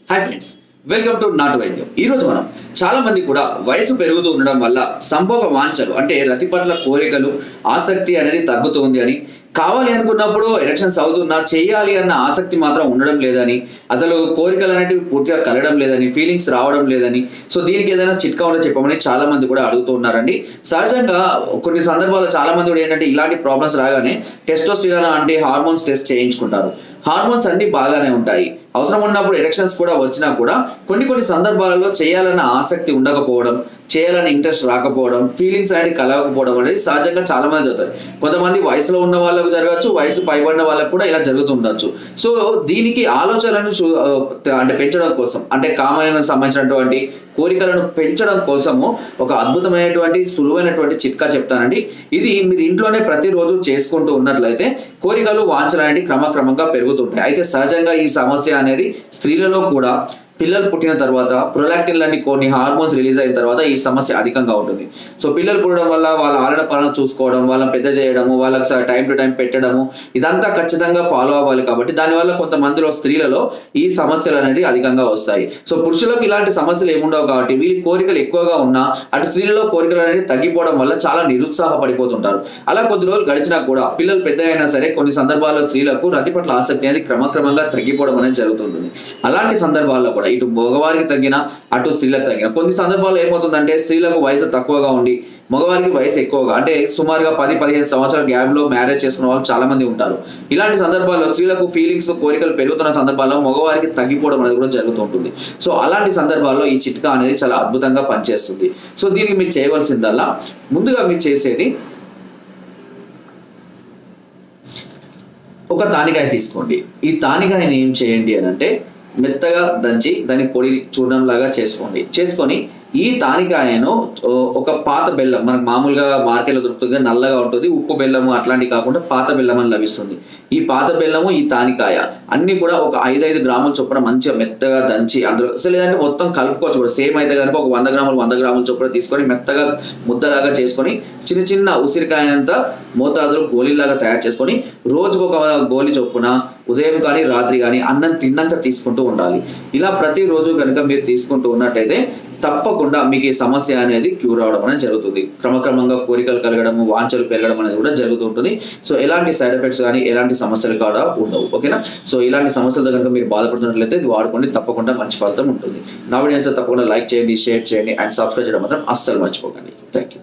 Hi friends, welcome to నాటు వైద్యం. ఈరోజు మనం చాలా మంది కూడా వయసు పెరుగుతూ ఉండడం వల్ల సంభోగ వాంఛలు అంటే రతి పట్ల కోరికలు, ఆసక్తి అనేది తగ్గుతుంది అని, కావాలి అనుకున్నప్పుడు ఎలక్షన్స్ అవుతున్నా చేయాలి అన్న ఆసక్తి మాత్రం ఉండడం లేదని, అసలు కోరికలు అనేటివి పూర్తిగా కలగడం లేదని, ఫీలింగ్స్ రావడం లేదని, సో దీనికి ఏదైనా చిట్కా ఉంటే చెప్పమని చాలా మంది కూడా అడుగుతూ ఉన్నారండి. సహజంగా కొన్ని సందర్భాల్లో చాలా మంది కూడా ఏంటంటే ఇలాంటి ప్రాబ్లమ్స్ రాగానే టెస్టోస్టిరాన్ అంటే హార్మోన్స్ టెస్ట్ చేయించుకుంటారు. హార్మోన్స్ అన్ని బాగానే ఉంటాయి, అవసరం ఉన్నప్పుడు ఎలక్షన్స్ కూడా వచ్చినా కూడా కొన్ని సందర్భాలలో చేయాలన్న ఆసక్తి ఉండకపోవడం, చేయాలని ఇంట్రెస్ట్ రాకపోవడం, ఫీలింగ్స్ అనేది కలగకపోవడం అనేది సహజంగా చాలా మంది జరుగుతాయి. కొంతమంది వయసులో ఉన్న వాళ్ళకు జరగచ్చు, వయసు పైబడిన వాళ్ళకు కూడా ఇలా జరుగుతుండొచ్చు. సో దీనికి ఆలోచనలను అంటే పెంచడం కోసం, అంటే కామానికి సంబంధించినటువంటి కోరికలను పెంచడం కోసము ఒక అద్భుతమైనటువంటి సులువైనటువంటి చిట్కా చెప్తానండి. ఇది మీరు ఇంట్లోనే ప్రతిరోజు చేసుకుంటూ ఉన్నట్లయితే కోరికలు, వాంఛలు అనేవి క్రమక్రమంగా పెరుగుతుంటాయి. అయితే సహజంగా ఈ సమస్య అనేది స్త్రీలలో కూడా పిల్లలు పుట్టిన తర్వాత ప్రొలాక్టిన్ లాంటి కొన్ని హార్మోన్స్ రిలీజ్ అయిన తర్వాత ఈ సమస్య అధికంగా ఉంటుంది. సో పిల్లలు పుట్టడం వల్ల వాళ్ళ ఆలన పాలన చూసుకోవడం, వాళ్ళని పెద్ద చేయడము, వాళ్ళకి టైం టు టైం పెట్టడము, ఇదంతా ఖచ్చితంగా ఫాలో అవ్వాలి. కాబట్టి దానివల్ల కొంతమందిలో స్త్రీలలో ఈ సమస్యలు అనేవి అధికంగా వస్తాయి. సో పురుషులకు ఇలాంటి సమస్యలు ఏముండవు కాబట్టి వీళ్ళ కోరికలు ఎక్కువగా ఉన్నా అటు స్త్రీలలో కోరికలు అనేవి తగ్గిపోవడం వల్ల చాలా నిరుత్సాహపడిపోతుంటారు. అలా కొద్ది రోజులు గడిచినా కూడా పిల్లలు పెద్ద అయినా సరే కొన్ని సందర్భాల్లో స్త్రీలకు రతి పట్ల ఆసక్తి అనేది క్రమక్రమంగా తగ్గిపోవడం అనేది జరుగుతుంది. అలాంటి సందర్భాల్లో కూడా ఇటు మగవారికి తగ్గిన అటు స్త్రీలకు తగ్గిన కొన్ని సందర్భాల్లో ఏమవుతుందంటే స్త్రీలకు వయసు తక్కువగా ఉండి మగవారికి వయసు ఎక్కువగా, అంటే సుమారుగా 10-15 సంవత్సరాల గ్యాప్ లో మ్యారేజ్ చేసుకున్న వాళ్ళు చాలా మంది ఉంటారు. ఇలాంటి సందర్భాల్లో స్త్రీలకు ఫీలింగ్స్, కోరికలు పెరుగుతున్న సందర్భాల్లో మగవారికి తగ్గిపోవడం అనేది కూడా జరుగుతుంటుంది. సో అలాంటి సందర్భాల్లో ఈ చిట్కా అనేది చాలా అద్భుతంగా పనిచేస్తుంది. సో దీనికి మీరు చేయవలసిందల్లా ముందుగా మీరు చేసేది ఒక తానికాయ తీసుకోండి. ఈ తానికాయని ఏం చేయండి అని అంటే మెత్తగా దంచి దాన్ని పొడి చూర్ణం లాగా చేసుకొని ఈ తానికాయను ఒక పాత బెల్లం, మనకు మామూలుగా మార్కెట్లో దొరుకుతుంది, నల్లగా ఉంటుంది, ఉప్పు బెల్లము అట్లాంటివి కాకుండా పాత బెల్లం అని లభిస్తుంది. ఈ పాత బెల్లము, ఈ తానికాయ అన్ని కూడా ఒక 5 గ్రాముల చొప్పున మంచిగా మెత్తగా దంచి అందులో, లేదంటే మొత్తం కలుపుకోవచ్చు కూడా, సేమ్ అయితే కనుక ఒక 100 గ్రాముల చొప్పున తీసుకొని మెత్తగా ముద్దలాగా చేసుకొని చిన్న ఉసిరికాయంత మోతాదులో గోళీలాగా తయారు చేసుకొని రోజుకు ఒక గోళీ చొప్పున ఉదయం కానీ రాత్రి కానీ అన్నం తిన్నాక తీసుకుంటూ ఉండాలి. ఇలా ప్రతిరోజు కనుక మీరు తీసుకుంటూ ఉన్నట్టయితే తప్పకుండా మీకు ఈ సమస్య అనేది క్యూర్ అవడం అనేది జరుగుతుంది. క్రమక్రమంగా కోరికలు కలగడము, వాంఛలు పెరగడం అనేది కూడా జరుగుతుంటుంది. సో ఎలాంటి సైడ్ ఎఫెక్ట్స్ కానీ ఎలాంటి సమస్యలు కూడా ఉండవు. ఓకేనా? సో ఇలాంటి సమస్యలతో కనుక మీరు బాధపడుతున్నట్లయితే ఇది వాడుకోండి, తప్పకుండా మంచి ఫలితం ఉంటుంది. నా వీడియోస్ తప్పకుండా లైక్ చేయండి, షేర్ చేయండి అండ్ సబ్స్క్రైబ్ చేయడం మాత్రం అస్సలు మర్చిపోకండి. Thank you.